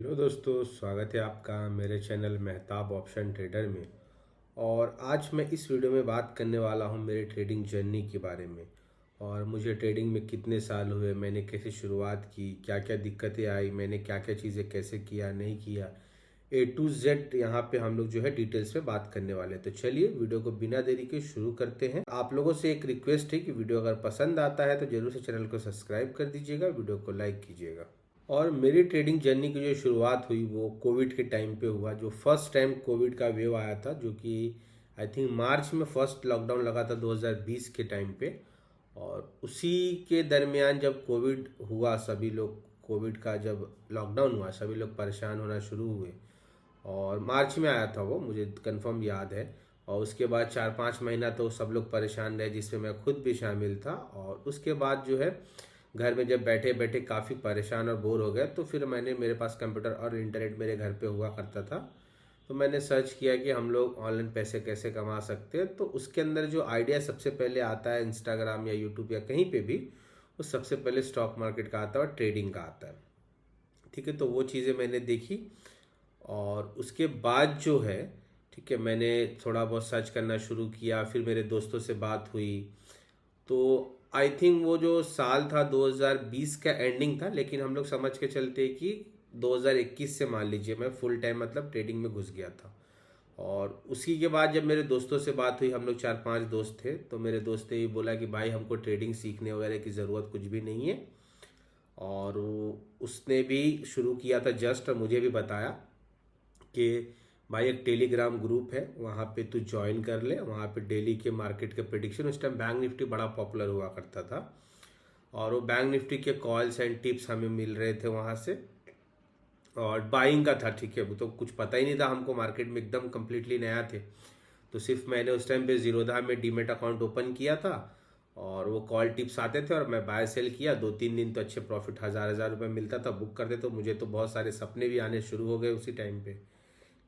Hello दोस्तों, स्वागत है आपका मेरे चैनल मेहताब ऑप्शन ट्रेडर में। और आज मैं इस वीडियो में बात करने वाला हूं मेरे ट्रेडिंग जर्नी के बारे में। और मुझे ट्रेडिंग में कितने साल हुए, मैंने कैसे शुरुआत की, क्या क्या दिक्कतें आई, मैंने क्या क्या चीज़ें कैसे किया नहीं किया, A to Z यहाँ पे हम लोग जो है डिटेल्स में बात करने वाले हैं। तो चलिए वीडियो को बिना देरी के शुरू करते हैं। आप लोगों से एक रिक्वेस्ट है कि वीडियो अगर पसंद आता है तो जरूर से चैनल को सब्सक्राइब कर दीजिएगा, वीडियो को लाइक कीजिएगा। और मेरी ट्रेडिंग जर्नी की जो शुरुआत हुई वो कोविड के टाइम पे हुआ। जो फर्स्ट टाइम कोविड का वेव आया था, जो कि आई थिंक मार्च में फर्स्ट लॉकडाउन लगा था 2020 के टाइम पे। और उसी के दरमियान जब कोविड हुआ, सभी लोग कोविड का जब लॉकडाउन हुआ सभी लोग परेशान होना शुरू हुए। और मार्च में आया था वो, मुझे कंफर्म याद है। और उसके बाद 4-5 महीना तो सब लोग परेशान रहे, जिसमें मैं खुद भी शामिल था। और उसके बाद जो है घर में जब बैठे बैठे काफ़ी परेशान और बोर हो गए, तो फिर मैंने, मेरे पास कंप्यूटर और इंटरनेट मेरे घर पे हुआ करता था, तो मैंने सर्च किया कि हम लोग ऑनलाइन पैसे कैसे कमा सकते हैं। तो उसके अंदर जो आइडिया सबसे पहले आता है इंस्टाग्राम या यूट्यूब या कहीं पे भी, वो सबसे पहले स्टॉक मार्केट का आता है और ट्रेडिंग का आता है। ठीक है, तो वो चीज़ें मैंने देखी। और उसके बाद जो है, ठीक है, मैंने थोड़ा बहुत सर्च करना शुरू किया, फिर मेरे दोस्तों से बात हुई। तो आई थिंक वो जो साल था 2020 का एंडिंग था, लेकिन हम लोग समझ के चलते कि 2021 से मान लीजिए मैं फुल टाइम मतलब ट्रेडिंग में घुस गया था। और उसी के बाद जब मेरे दोस्तों से बात हुई, हम लोग 4-5 दोस्त थे, तो मेरे दोस्त ने ये बोला कि भाई हमको ट्रेडिंग सीखने वगैरह की ज़रूरत कुछ भी नहीं है। और उसने भी शुरू किया था जस्ट, और मुझे भी बताया कि भाई एक टेलीग्राम ग्रुप है, वहाँ पे तू ज्वाइन कर ले। वहाँ पे डेली के मार्केट के प्रिडिक्शन, उस टाइम बैंक निफ्टी बड़ा पॉपुलर हुआ करता था, और वो बैंक निफ्टी के कॉल्स एंड टिप्स हमें मिल रहे थे वहाँ से। और बाइंग का था, ठीक है, वो तो कुछ पता ही नहीं था हमको, मार्केट में एकदम कम्प्लीटली नया थे। तो सिर्फ मैंने उस टाइम पे जीरोधा में डीमेट अकाउंट ओपन किया था, और वो कॉल टिप्स आते थे और मैं बाय सेल किया। 2-3 दिन तो अच्छे प्रॉफिट, हजार रुपये मिलता था, बुक करते। तो मुझे तो बहुत सारे सपने भी आने शुरू हो गए उसी टाइम पे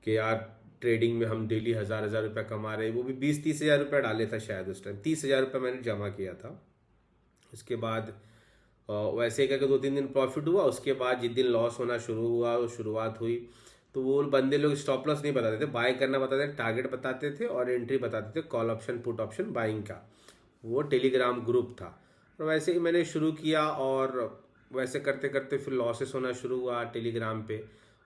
कि यार ट्रेडिंग में हम डेली हजार रुपये कमा रहे हैं। वो भी 20-30 हज़ार रुपये डाले था शायद उस टाइम, 30 हज़ार रुपये मैंने जमा किया था। उसके बाद वैसे करके 2-3 दिन प्रॉफिट हुआ। उसके बाद जिस दिन लॉस होना शुरू हुआ, वो शुरुआत हुई, तो वो बंदे लोग स्टॉप लॉस नहीं बताते थे, बाय करना बताते थे, टारगेट बताते थे और एंट्री बताते थे, call option put option buying का। वो टेलीग्राम ग्रुप था। और वैसे ही मैंने शुरू किया, और वैसे करते करते फिर लॉसेस होना शुरू हुआ टेलीग्राम पे।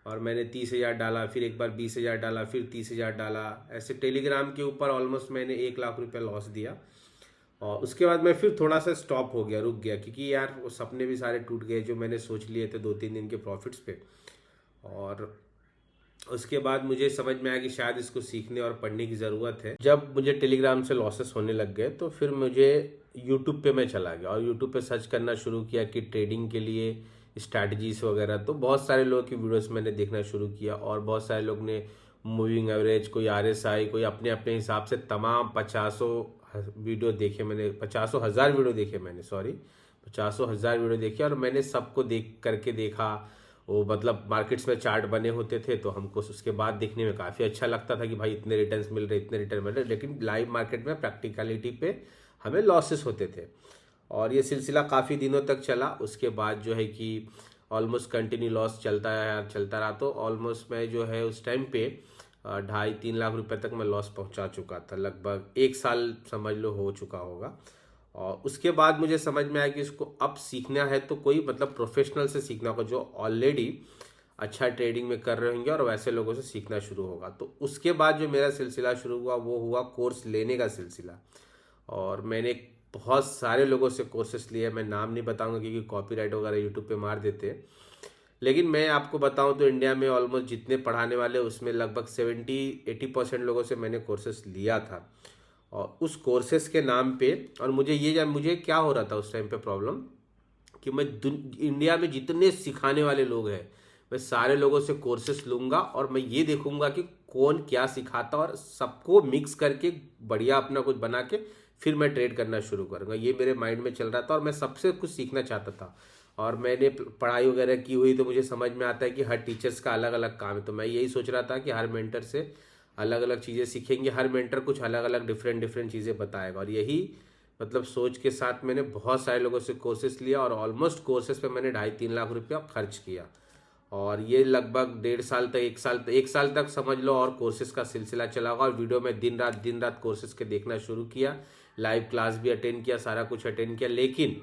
और मैंने 30 हज़ार डाला, फिर एक बार 20 हज़ार डाला, फिर 30 हज़ार डाला। ऐसे टेलीग्राम के ऊपर ऑलमोस्ट मैंने 1 लाख रुपये लॉस दिया। और उसके बाद मैं फिर थोड़ा सा स्टॉप हो गया, रुक गया, क्योंकि यार वो सपने भी सारे टूट गए जो मैंने सोच लिए थे 2-3 दिन के प्रॉफिट्स पे। और उसके बाद मुझे समझ में आया कि शायद इसको सीखने और पढ़ने की ज़रूरत है। जब मुझे टेलीग्राम से लॉसेस होने लग गए, तो फिर मुझे यूट्यूब पे मैं चला गया और यूट्यूब पे सर्च करना शुरू किया कि ट्रेडिंग के लिए स्ट्रैटेजीज वगैरह। तो बहुत सारे लोगों की वीडियोस मैंने देखना शुरू किया, और बहुत सारे लोग ने मूविंग एवरेज, कोई RSI, कोई अपने अपने हिसाब से तमाम 50 वीडियो देखे मैंने, 50 हज़ार वीडियो देखे मैंने, सॉरी, 50 हज़ार वीडियो देखे। और मैंने सबको देख करके देखा। वो मतलब मार्केट्स में चार्ट बने होते थे, तो हमको उसके बाद देखने में काफ़ी अच्छा लगता था कि भाई इतने रिटर्न्स मिल रहे, इतने रिटर्न मिल रहे। लेकिन लाइव मार्केट में प्रैक्टिकलिटी पे हमें लॉसेस होते थे। और ये सिलसिला काफ़ी दिनों तक चला। उसके बाद जो है कि ऑलमोस्ट कंटिन्यू लॉस चलता रहा। तो ऑलमोस्ट मैं जो है उस टाइम पे 2.5-3 लाख रुपए तक मैं लॉस पहुंचा चुका था। लगभग 1 साल समझ लो हो चुका होगा। और उसके बाद मुझे समझ में आया कि इसको अब सीखना है तो कोई मतलब प्रोफेशनल से सीखना होगा, जो ऑलरेडी अच्छा ट्रेडिंग में कर रहे होंगे, और वैसे लोगों से सीखना शुरू होगा। तो उसके बाद जो मेरा सिलसिला शुरू हुआ वो हुआ कोर्स लेने का सिलसिला। और मैंने बहुत सारे लोगों से कोर्सेस लिए, मैं नाम नहीं बताऊंगा क्योंकि कॉपीराइट वगैरह यूट्यूब पे मार देते हैं। लेकिन मैं आपको बताऊं तो इंडिया में ऑलमोस्ट जितने पढ़ाने वाले, उसमें लगभग 70-80% लोगों से मैंने कोर्सेस लिया था। और उस कोर्सेस के नाम पे, और मुझे क्या हो रहा था उस टाइम पे प्रॉब्लम, कि मैं इंडिया में जितने सिखाने वाले लोग हैं, मैं सारे लोगों से कोर्सेस लूंगा, और मैं ये देखूंगा कि कौन क्या सिखाता, और सबको मिक्स करके बढ़िया अपना कुछ बना के फिर मैं ट्रेड करना शुरू करूंगा। ये मेरे माइंड में चल रहा था, और मैं सबसे कुछ सीखना चाहता था। और मैंने पढ़ाई वगैरह की हुई, तो मुझे समझ में आता है कि हर टीचर्स का अलग अलग काम है। तो मैं यही सोच रहा था कि हर मेंटर से अलग अलग चीज़ें सीखेंगे, हर मेंटर कुछ अलग अलग डिफरेंट डिफरेंट चीज़ें बताएगा। और यही मतलब सोच के साथ मैंने बहुत सारे लोगों से कोर्सेस लिया, और ऑलमोस्ट कोर्सेस पे मैंने 2.5-3 लाख रुपया खर्च किया। और ये लगभग 1.5 साल तक, 1 साल तक समझ लो, और कोर्सेज का सिलसिला चला होगा। और वीडियो में दिन रात कोर्सेज के देखना शुरू किया, लाइव क्लास भी अटेंड किया, सारा कुछ अटेंड किया। लेकिन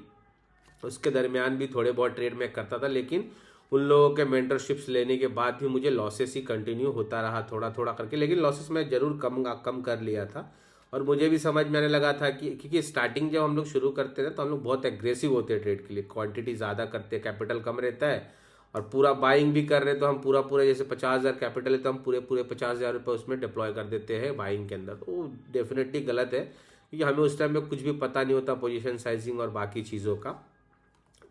उसके दरमियान भी थोड़े बहुत ट्रेड में करता था, लेकिन उन लोगों के मेंटरशिप्स लेने के बाद भी मुझे लॉसेस ही कंटिन्यू होता रहा थोड़ा थोड़ा करके। लेकिन लॉसेस मैं ज़रूर कम कर लिया था। और मुझे भी समझ में आने लगा था कि क्योंकि स्टार्टिंग जब हम लोग शुरू करते थे तो हम लोग बहुत एग्रेसिव होते हैं ट्रेड के लिए, क्वांटिटी ज़्यादा करते हैं, कैपिटल कम रहता है, और पूरा बाइंग भी कर रहे तो हम पूरा जैसे 50,000 कैपिटल है तो हम पूरे 50,000 रुपये उसमें डिप्लॉय कर देते हैं बाइंग के अंदर। तो डेफिनेटली गलत है, क्योंकि हमें उस टाइम में कुछ भी पता नहीं होता पोजीशन साइजिंग और बाकी चीज़ों का।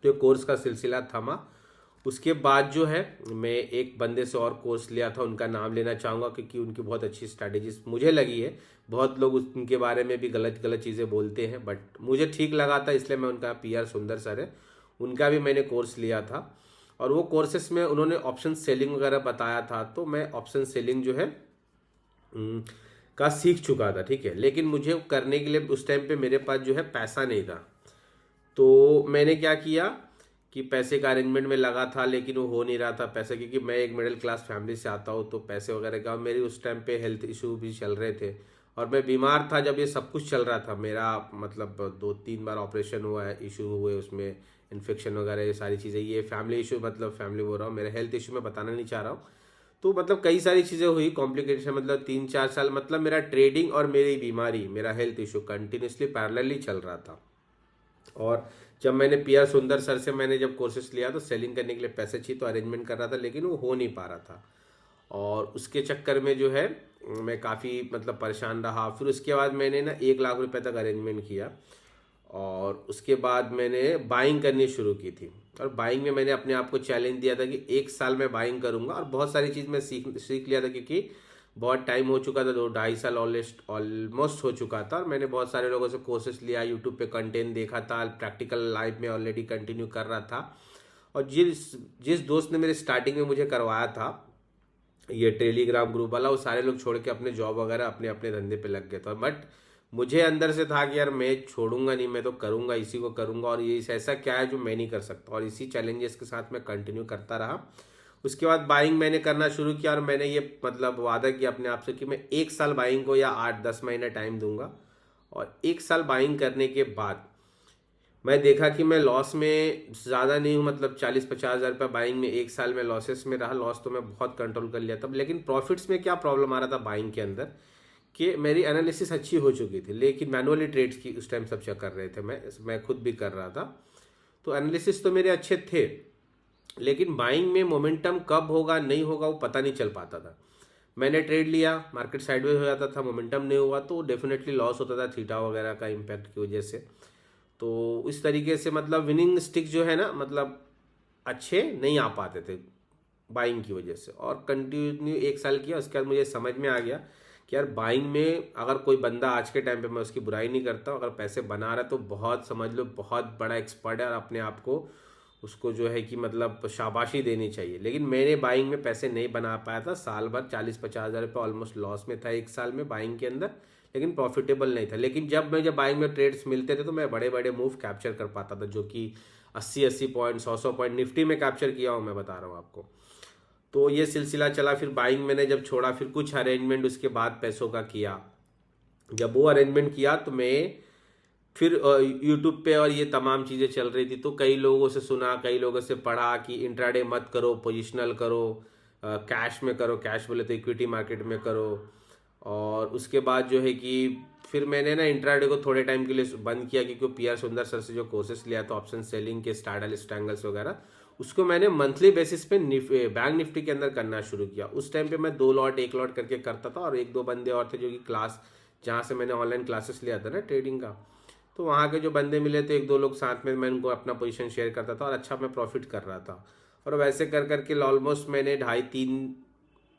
तो ये कोर्स का सिलसिला थमा। उसके बाद जो है मैं एक बंदे से और कोर्स लिया था, उनका नाम लेना चाहूँगा क्योंकि उनकी बहुत अच्छी स्ट्रैटेजीज मुझे लगी है। बहुत लोग उनके बारे में भी गलत चीज़ें बोलते हैं, बट मुझे ठीक लगा था, इसलिए मैं उनका PR सुंदर सर है, उनका भी मैंने कोर्स लिया था। और वो कोर्सेस में उन्होंने ऑप्शन सेलिंग वगैरह बताया था, तो मैं ऑप्शन सेलिंग जो है का सीख चुका था, ठीक है। लेकिन मुझे करने के लिए उस टाइम पे मेरे पास जो है पैसा नहीं था। तो मैंने क्या किया कि पैसे का अरेंजमेंट में लगा था, लेकिन वो हो नहीं रहा था पैसा, क्योंकि मैं एक मिडिल क्लास फैमिली से आता हूँ, तो पैसे वगैरह का मेरी उस टाइम पे हेल्थ इशू भी चल रहे थे, और मैं बीमार था जब ये सब कुछ चल रहा था। मेरा मतलब 2-3 बार ऑपरेशन हुआ है, इशू हुए उसमें, इन्फेक्शन वगैरह, ये सारी चीज़ें, ये फैमिली इशू, मतलब फैमिली बोल रहा हूँ, मेरा हेल्थ इशू मैं बताना नहीं चाह रहा हूँ। तो मतलब कई सारी चीज़ें हुई, कॉम्प्लिकेशन, मतलब 3-4 साल, मतलब मेरा ट्रेडिंग और मेरी बीमारी, मेरा हेल्थ इशू कंटिन्यूसली पैरेलली चल रहा था। और जब मैंने PR सुंदर सर से मैंने जब कोर्सेस लिया तो सेलिंग करने के लिए पैसे चाहिए, तो अरेंजमेंट कर रहा था, लेकिन वो हो नहीं पा रहा था। और उसके चक्कर में जो है मैं काफ़ी मतलब परेशान रहा। फिर उसके बाद मैंने ना 1 लाख रुपए तक अरेंजमेंट किया, और उसके बाद मैंने बाइंग करनी शुरू की थी। और बाइंग में मैंने अपने आप को चैलेंज दिया था कि 1 साल में बाइंग करूंगा, और बहुत सारी चीज़ मैं सीख लिया था, क्योंकि बहुत टाइम हो चुका था, 2-2.5 साल ऑलमोस्ट हो चुका था। और मैंने बहुत सारे लोगों से कोर्सेस लिया, यूट्यूब पे कंटेंट देखा था, प्रैक्टिकल लाइफ में ऑलरेडी कंटिन्यू कर रहा था। और जिस दोस्त ने मेरे स्टार्टिंग में मुझे करवाया था ये टेलीग्राम ग्रुप वाला, वो सारे लोग छोड़ के अपने जॉब वगैरह अपने अपने धंधे पे लग गए थे। बट मुझे अंदर से था कि यार मैं छोड़ूंगा नहीं, मैं तो करूंगा, इसी को करूंगा, और ये ऐसा क्या है जो मैं नहीं कर सकता। और इसी चैलेंजेस के साथ मैं कंटिन्यू करता रहा। उसके बाद बाइंग मैंने करना शुरू किया, और मैंने ये मतलब वादा किया अपने आप से कि मैं 1 साल बाइंग को या 8-10 महीने टाइम दूंगा। और 1 साल बाइंग करने के बाद मैं देखा कि मैं लॉस में ज़्यादा नहीं हूँ, मतलब 40-50 हज़ार रुपये बाइंग में 1 साल में लॉसेस में रहा। लॉस तो मैं बहुत कंट्रोल कर लिया था, लेकिन प्रॉफिट्स में क्या प्रॉब्लम आ रहा था बाइंग के अंदर, कि मेरी एनालिसिस अच्छी हो चुकी थी, लेकिन मैनुअली ट्रेड्स की उस टाइम सब चेक कर रहे थे, मैं खुद भी कर रहा था। तो एनालिसिस तो मेरे अच्छे थे, लेकिन बाइंग में मोमेंटम कब होगा नहीं होगा वो पता नहीं चल पाता था। मैंने ट्रेड लिया, मार्केट साइडवेज हो जाता था, मोमेंटम नहीं हुआ तो डेफिनेटली लॉस होता था, थीटा वगैरह का इम्पैक्ट की वजह से। तो इस तरीके से मतलब विनिंग स्टिक जो है ना, मतलब अच्छे नहीं आ पाते थे बाइंग की वजह से। और कंटिन्यू 1 साल किया, उसके बाद मुझे समझ में आ गया कि यार बाइंग में अगर कोई बंदा, आज के टाइम पे मैं उसकी बुराई नहीं करता, अगर पैसे बना रहा है तो बहुत, समझ लो बहुत बड़ा एक्सपर्ट है, और अपने आप को उसको जो है कि मतलब शाबाशी देनी चाहिए। लेकिन मैंने बाइंग में पैसे नहीं बना पाया था, साल भर 40-50 हज़ार रुपये ऑलमोस्ट लॉस में था 1 साल में बाइंग के अंदर, लेकिन प्रॉफिटेबल नहीं था। लेकिन जब बाइंग में ट्रेड्स मिलते थे तो मैं बड़े बड़े मूव कैप्चर कर पाता था, जो कि 80-80 पॉइंट, 100-100 पॉइंट निफ्टी में कैप्चर किया हूँ, मैं बता रहा हूँ आपको। तो ये सिलसिला चला। फिर बाइंग मैंने जब छोड़ा, फिर कुछ अरेंजमेंट उसके बाद पैसों का किया। जब वो अरेंजमेंट किया तो मैं फिर यूट्यूब पे और ये तमाम चीज़ें चल रही थी, तो कई लोगों से सुना, कई लोगों से पढ़ा कि इंट्राडे मत करो, पोजिशनल करो, कैश में करो, कैश बोले तो इक्विटी मार्केट में करो। और उसके बाद जो है कि फिर मैंने ना इंट्राडे को थोड़े टाइम के लिए बंद किया, क्योंकि PR सुंदर सर से जो कोर्सेस लिया था ऑप्शन सेलिंग के, स्टार्डल स्ट्रैंगल्स वगैरह, उसको मैंने मंथली बेसिस पे बैंक निफ्टी के अंदर करना शुरू किया। उस टाइम पे मैं 2 लॉट 1 लॉट करके करता था, और 1-2 बंदे और थे जो कि क्लास, जहाँ से मैंने ऑनलाइन क्लासेस लिया था ना ट्रेडिंग का, तो वहाँ के जो बंदे मिले थे 1-2 लोग साथ में, मैं उनको अपना पोजीशन शेयर करता था, और अच्छा मैं प्रॉफिट कर रहा था। और वैसे कर करके ऑलमोस्ट मैंने 2.5-3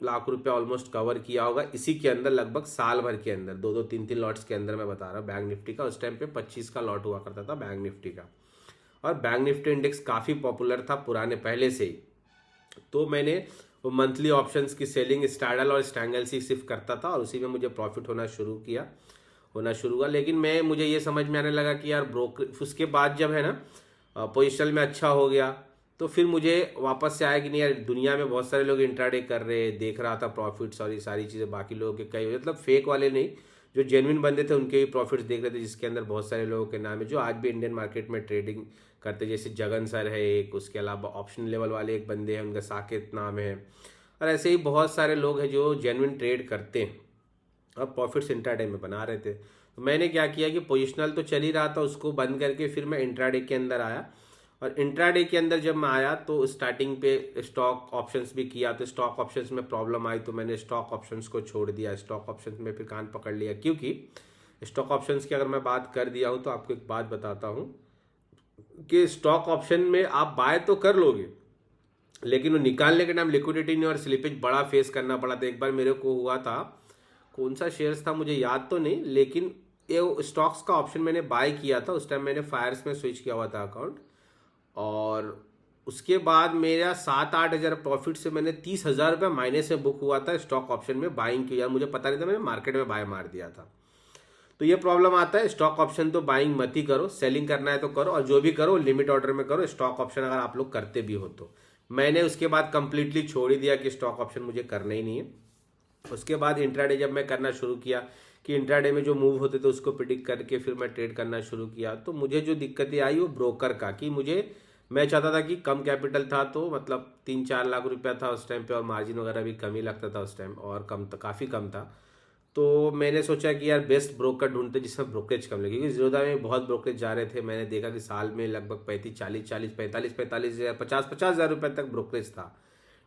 लाख रुपए ऑलमोस्ट कवर किया होगा इसी के अंदर, लगभग साल भर के अंदर, 2-2 3-3 लॉट्स के अंदर। मैं बता रहा हूँ बैंक निफ्टी का, उस टाइम पे 25 का लॉट हुआ करता था बैंक निफ्टी का, और बैंक निफ्टी इंडेक्स काफ़ी पॉपुलर था पुराने पहले से ही। तो मैंने वो मंथली ऑप्शंस की सेलिंग स्टार्डल और स्ट्रैंगल से सिर्फ करता था, और उसी में मुझे प्रॉफिट होना शुरू हुआ। लेकिन मुझे ये समझ में आने लगा कि यार ब्रोकर, उसके बाद जब है ना पोजिशन में अच्छा हो गया, तो फिर मुझे वापस से आया कि नहीं यार, दुनिया में बहुत सारे लोग इंट्राडे कर रहे हैं, देख रहा था प्रॉफिट्स और ये सारी चीज़ें, बाकी लोगों के कई मतलब फेक वाले नहीं, जो जेन्युइन बंदे थे उनके भी प्रॉफिट्स देख रहे थे, जिसके अंदर बहुत सारे लोगों के नाम है जो आज भी इंडियन मार्केट में ट्रेडिंग करते, जैसे जगन सर है एक, उसके अलावा ऑप्शन लेवल वाले एक बंदे हैं, उनका साकेत नाम है, और ऐसे ही बहुत सारे लोग हैं जो जेन्युइन ट्रेड करते हैं और प्रॉफिट्स इंट्राडे में बना रहे थे। तो मैंने क्या किया कि पोजिशनल तो चल ही रहा था, उसको बंद करके फिर मैं इंट्राडे के अंदर आया। और इंट्राडे के अंदर जब मैं आया तो स्टार्टिंग पे स्टॉक ऑप्शंस भी किया, तो स्टॉक ऑप्शंस में प्रॉब्लम आई तो मैंने स्टॉक ऑप्शंस को छोड़ दिया, स्टॉक ऑप्शंस में फिर कान पकड़ लिया, क्योंकि स्टॉक ऑप्शंस की अगर मैं बात कर दिया हूँ तो आपको एक बात बताता हूँ कि स्टॉक ऑप्शन में आप बाय तो कर लोगे, लेकिन वो निकालने के टाइम लिक्विडिटी नहीं और स्लिपेज बड़ा फेस करना पड़ा था। एक बार मेरे को हुआ था, कौन सा शेयर्स था मुझे याद तो नहीं, लेकिन ये स्टॉक्स का ऑप्शन मैंने बाय किया था, उस टाइम मैंने फायर्स में स्विच किया हुआ था अकाउंट, और उसके बाद मेरा 7-8 हज़ार प्रॉफिट से मैंने 30,000 रुपये माइनस में बुक हुआ था स्टॉक ऑप्शन में बाइंग की। यार मुझे पता नहीं था, मैंने मार्केट में बाय मार दिया था। तो ये प्रॉब्लम आता है, स्टॉक ऑप्शन तो बाइंग मत ही करो, सेलिंग करना है तो करो, और जो भी करो लिमिट ऑर्डर में करो, स्टॉक ऑप्शन अगर आप लोग करते भी हो तो। मैंने उसके बाद कंप्लीटली छोड़ ही दिया कि स्टॉक ऑप्शन मुझे करना ही नहीं है। उसके बाद इंट्राडे जब मैं करना शुरू किया कि इंट्राडे में जो मूव होते थे उसको प्रिडिक्ट करके फिर मैं ट्रेड करना शुरू किया, तो मुझे जो दिक्कतें आई वो ब्रोकर का, कि मैं चाहता था कि कम कैपिटल था, तो मतलब 3-4 लाख रुपया था उस टाइम पे, और मार्जिन वगैरह भी कम ही लगता था उस टाइम, और कम काफ़ी कम था। तो मैंने सोचा कि यार बेस्ट ब्रोकर ढूंढते जिसमें ब्रोकरेज कम लगे, क्योंकि जीरोधा में बहुत ब्रोकरेज जा रहे थे। मैंने देखा कि साल में लगभग 35-40-45-45 50-50 हज़ार रुपये तक ब्रोकरेज था।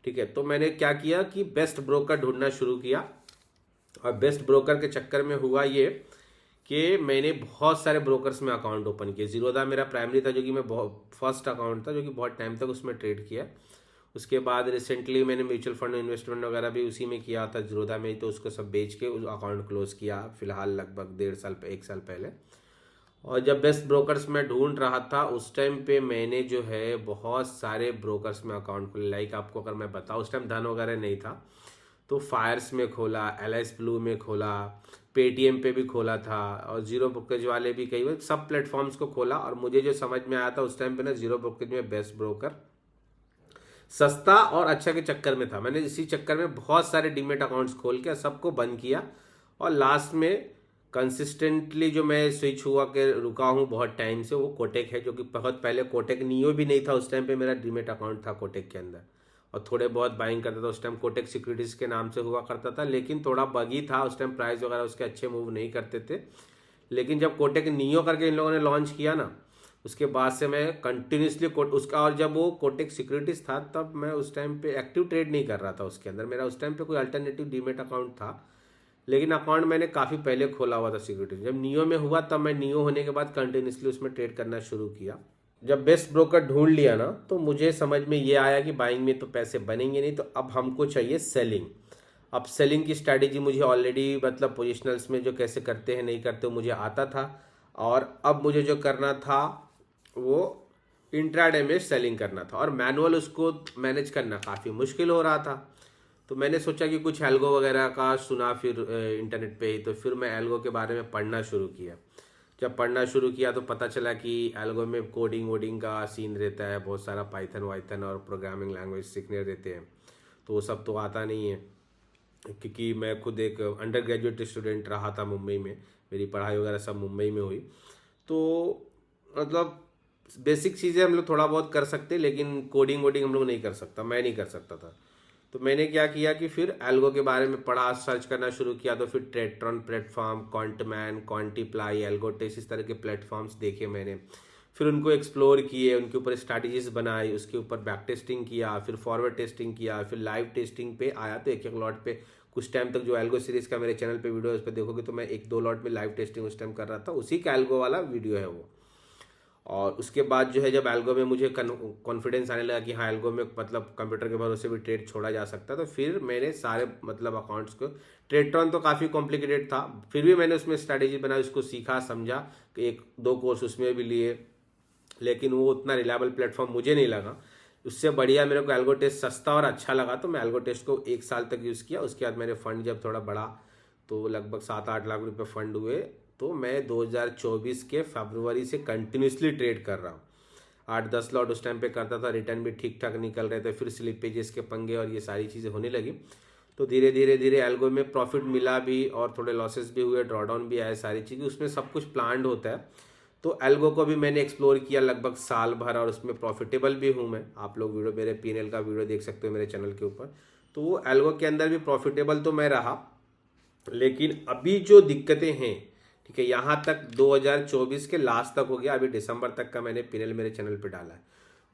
ठीक है, तो मैंने क्या किया कि बेस्ट ब्रोकर ढूंढना शुरू किया, और बेस्ट ब्रोकर के चक्कर में हुआ ये कि मैंने बहुत सारे ब्रोकर्स में अकाउंट ओपन किए। जीरोधा मेरा प्राइमरी था, जो कि मैं बहुत फर्स्ट अकाउंट था, जो कि बहुत टाइम तक उसमें ट्रेड किया। उसके बाद रिसेंटली मैंने म्यूचुअल फंड इन्वेस्टमेंट वगैरह भी उसी में किया था जीरोधा में ही, तो उसको सब बेच के उस अकाउंट क्लोज किया फिलहाल लगभग 1.5 साल 1 साल पहले। और जब बेस्ट ब्रोकर्स में ढूंढ रहा था उस टाइम पे मैंने जो है बहुत सारे ब्रोकर्स में अकाउंट खोले। लाइक आपको अगर मैं बताऊँ, उस टाइम धन वगैरह नहीं था, तो फायर्स में खोला, एलआईस ब्लू में खोला, पेटीएम पे भी खोला था, और जीरो ब्रोकरेज वाले भी कई सब प्लेटफॉर्म्स को खोला। और मुझे जो समझ में आया था उस टाइम पे ना, जीरो ब्रोकरेज में बेस्ट ब्रोकर सस्ता और अच्छा के चक्कर में था। मैंने इसी चक्कर में बहुत सारे डीमेट अकाउंट्स खोल के सबको बंद किया, और लास्ट में कंसिस्टेंटली जो मैं स्विच हुआ के रुका हूँ बहुत टाइम से, वो कोटेक है, जो कि बहुत पहले कोटेक नियो भी नहीं था उस टाइम पे, मेरा डीमेट अकाउंट था कोटेक के अंदर, और थोड़े बहुत बाइंग करता था। उस टाइम कोटेक सिक्योरिटीज के नाम से हुआ करता था, लेकिन थोड़ा बगी था उस टाइम, प्राइस वगैरह उसके अच्छे मूव नहीं करते थे। लेकिन जब कोटेक नियो करके इन लोगों ने लॉन्च किया ना, उसके बाद से मैं कंटिन्यूसली उसका, और जब वो कोटेक सिक्योरिटीज था तब मैं उस टाइम पे एक्टिव ट्रेड नहीं कर रहा था उसके अंदर, मेरा उस टाइम पे कोई अल्टरनेटिव डीमेट अकाउंट था, लेकिन अकाउंट मैंने काफ़ी पहले खोला हुआ था सिक्योरिटीज। जब नियो में हुआ तब मैं नियो होने के बाद कंटिन्यूसली उसमें ट्रेड करना शुरू किया। जब बेस्ट ब्रोकर ढूंढ लिया ना, तो मुझे समझ में ये आया कि बाइंग में तो पैसे बनेंगे नहीं, तो अब हमको चाहिए सेलिंग। अब सेलिंग की स्ट्रैटेजी मुझे ऑलरेडी मतलब पोजिशनल्स में जो कैसे करते हैं नहीं करते मुझे आता था, और अब मुझे जो करना था वो इंट्राडे में सेलिंग करना था, और मैनुअल उसको मैनेज करना काफ़ी मुश्किल हो रहा था। तो मैंने सोचा कि कुछ एल्गो वगैरह का सुना फिर इंटरनेट पे ही, तो फिर मैं एल्गो के बारे में पढ़ना शुरू किया। जब पढ़ना शुरू किया तो पता चला कि एल्गो में कोडिंग वोडिंग का सीन रहता है, बहुत सारा पाइथन वाइथन और प्रोग्रामिंग लैंग्वेज सीखने रहते हैं, तो वो सब तो आता नहीं है, क्योंकि मैं खुद एक अंडर ग्रेजुएट स्टूडेंट रहा था मुंबई में, मेरी पढ़ाई वगैरह सब मुंबई में हुई। तो मतलब बेसिक चीज़ें हम लोग थोड़ा बहुत कर सकते, लेकिन कोडिंग वोडिंग हम लोग नहीं कर सकता, मैं नहीं कर सकता था। तो मैंने क्या किया कि फिर एल्गो के बारे में पढ़ा, सर्च करना शुरू किया, तो फिर ट्रेट्रॉन प्लेटफॉर्म, क्वांटमैन, क्वांटिप्लाई, एल्गोटेस, इस तरह के प्लेटफॉर्म्स देखे मैंने, फिर उनको एक्सप्लोर किए, उनके ऊपर स्ट्रैटेजीज बनाई, उसके ऊपर बैक टेस्टिंग किया, फिर फॉरवर्ड टेस्टिंग किया, फिर लाइव टेस्टिंग पे आया, तो एक एक लॉट पे कुछ टाइम तक, जो एल्गो सीरीज का मेरे चैनल पे वीडियो उस पर देखोगे तो मैं 1-2 लॉट में लाइव टेस्टिंग उस टाइम कर रहा था, उसी का एल्गो वाला वीडियो है वो। और उसके बाद जो है जब एल्गो में मुझे कॉन्फिडेंस आने लगा कि हाँ एल्गो में मतलब कंप्यूटर के भरोसे भी ट्रेड छोड़ा जा सकता है, तो फिर मैंने सारे मतलब अकाउंट्स को, ट्रेडट्रॉन तो काफ़ी कॉम्प्लिकेटेड था, फिर भी मैंने उसमें स्ट्रैटेजी बनाई, उसको सीखा समझा, 1-2 कोर्स उसमें भी लिए, लेकिन वो उतना रिलायबल प्लेटफॉर्म मुझे नहीं लगा। उससे बढ़िया मेरे को एल्गो टेस्ट सस्ता और अच्छा लगा, तो मैं एल्गो टेस्ट को 1 साल तक यूज़ किया। उसके बाद मेरे फंड जब थोड़ा बढ़ा, तो लगभग 7-8 लाख रुपए फंड हुए, तो मैं 2024 के फरवरी से कंटिन्यूसली ट्रेड कर रहा हूँ। 8-10 लॉट उस टाइम पे करता था, रिटर्न भी ठीक ठाक निकल रहे थे, फिर स्लिपेजेस के पंगे और ये सारी चीज़ें होने लगी। तो धीरे धीरे धीरे एल्गो में प्रॉफिट मिला भी और थोड़े लॉसेस भी हुए, ड्रॉडाउन भी आए, सारी चीज़ें उसमें सब कुछ प्लान्ड होता है। तो एल्गो को भी मैंने एक्सप्लोर किया लगभग साल भर और उसमें प्रॉफिटेबल भी हूँ मैं। आप लोग वीडियो, मेरे P&L का वीडियो देख सकते हो मेरे चैनल के ऊपर। तो वो एल्गो के अंदर भी प्रॉफिटेबल तो मैं रहा, लेकिन अभी जो दिक्कतें हैं, ठीक है, यहाँ तक 2024 के लास्ट तक हो गया, अभी दिसंबर तक का मैंने P&L मेरे चैनल पे डाला है।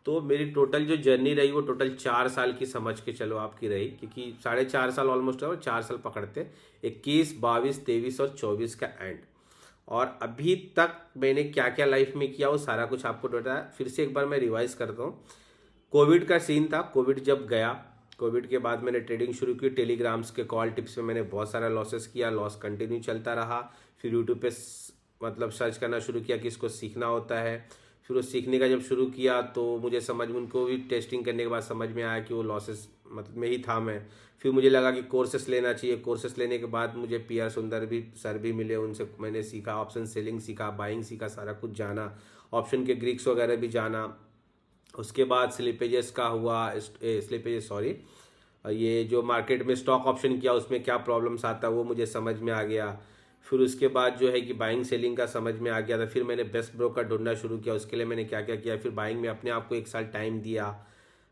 तो मेरी टोटल जो जर्नी रही वो टोटल 4 साल की समझ के चलो आपकी रही, क्योंकि 4.5 साल ऑलमोस्ट और 4 साल पकड़ते, 21, 22, 23 और 24 का एंड। और अभी तक मैंने क्या क्या लाइफ में किया वो सारा कुछ आपको बताया। फिर से एक बार मैं रिवाइज करता हूँ। कोविड का सीन था, कोविड जब गया, कोविड के बाद मैंने ट्रेडिंग शुरू की, टेलीग्राम्स के कॉल टिप्स में मैंने बहुत सारा लॉसेस किया, लॉस कंटिन्यू चलता रहा। फिर यूट्यूब पे मतलब सर्च करना शुरू किया कि इसको सीखना होता है। फिर वो सीखने का जब शुरू किया तो मुझे समझ में, उनको भी टेस्टिंग करने के बाद समझ में आया कि वो लॉसेस मतलब में ही था मैं। फिर मुझे लगा कि कोर्सेस लेना चाहिए। कोर्सेस लेने के बाद मुझे PR सुंदर भी सर भी मिले, उनसे मैंने सीखा, ऑप्शन सेलिंग सीखा, बाइंग सीखा, सारा कुछ जाना, ऑप्शन के ग्रीक्स वगैरह भी जाना। उसके बाद स्लिपेजेस का हुआ, स्लिपेजेस सॉरी, ये जो मार्केट में स्टॉक ऑप्शन किया उसमें क्या प्रॉब्लम्स आता है वो मुझे समझ में आ गया। फिर उसके बाद जो है कि बाइंग सेलिंग का समझ में आ गया था। फिर मैंने बेस्ट ब्रोकर ढूंढना शुरू किया, उसके लिए मैंने क्या क्या किया। फिर बाइंग में अपने आप को 1 साल टाइम दिया।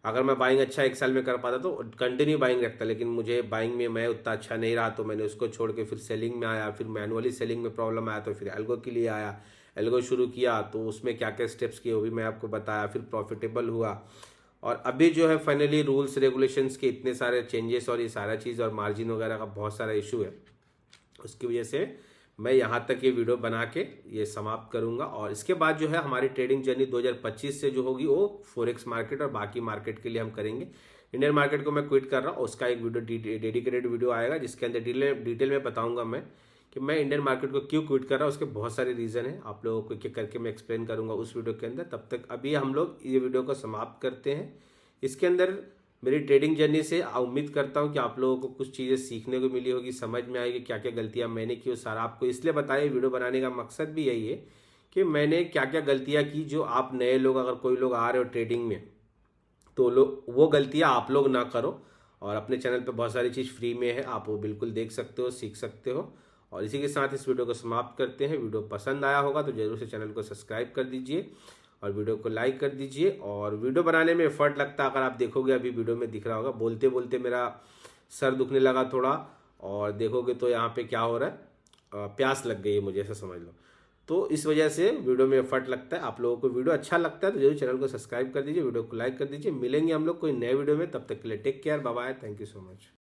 अगर मैं बाइंग अच्छा 1 साल में कर पाता तो कंटिन्यू बाइंग रखता, लेकिन मुझे बाइंग में मैं उतना अच्छा नहीं रहा तो मैंने उसको छोड़ के फिर सेलिंग में आया। फिर मैनुअली सेलिंग में प्रॉब्लम आया तो फिर एल्गो के लिए आया, एल्गो शुरू किया। तो उसमें क्या क्या स्टेप्स किए वो भी मैं आपको बताया, फिर प्रॉफिटेबल हुआ। और अभी जो है फाइनली रूल्स रेगुलेशंस के इतने सारे चेंजेस और ये सारा चीज़ और मार्जिन वगैरह का बहुत सारा इशू है, उसकी वजह से मैं यहाँ तक ये वीडियो बना के ये समाप्त करूँगा। और इसके बाद जो है हमारी ट्रेडिंग जर्नी 2025 से जो होगी वो फॉरेक्स मार्केट और बाकी मार्केट के लिए हम करेंगे। इंडियन मार्केट को मैं क्विट कर रहा हूँ, उसका एक वीडियो डेडिकेटेड वीडियो आएगा जिसके अंदर डिटेल में बताऊँगा मैं कि मैं इंडियन मार्केट को क्यों क्विट कर रहा हूँ। उसके बहुत सारे रीज़न है, आप लोगों को एक करके मैं एक्सप्लेन करूँगा उस वीडियो के अंदर। तब तक अभी हम लोग ये वीडियो को समाप्त करते हैं। इसके अंदर मेरी ट्रेडिंग जर्नी से उम्मीद करता हूँ कि आप लोगों को कुछ चीज़ें सीखने को मिली होगी, समझ में आएगी क्या क्या गलतियाँ मैंने की। सारा आपको इसलिए बताया, वीडियो बनाने का मकसद भी यही है कि मैंने क्या क्या गलतियाँ की, जो आप नए लोग, अगर कोई लोग आ रहे हो ट्रेडिंग में तो लोग वो गलतियाँ आप लोग ना करो। और अपने चैनल पे बहुत सारी चीज़ फ्री में है, आप वो बिल्कुल देख सकते हो, सीख सकते हो। और इसी के साथ इस वीडियो को समाप्त करते हैं। वीडियो पसंद आया होगा तो जरूर से चैनल को सब्सक्राइब कर दीजिए और वीडियो को लाइक कर दीजिए। और वीडियो बनाने में एफर्ट लगता है, अगर आप देखोगे अभी वीडियो में दिख रहा होगा, बोलते बोलते मेरा सर दुखने लगा थोड़ा, और देखोगे तो यहाँ पे क्या हो रहा है, प्यास लग गई है मुझे, ऐसा समझ लो। तो इस वजह से वीडियो में एफर्ट लगता है। आप लोगों को वीडियो अच्छा लगता है तो जरूर चैनल को सब्सक्राइब कर दीजिए, वीडियो को लाइक कर दीजिए। मिलेंगे हम लोग कोई नए वीडियो में, तब तक के लिए take care, bye bye, thank you so much.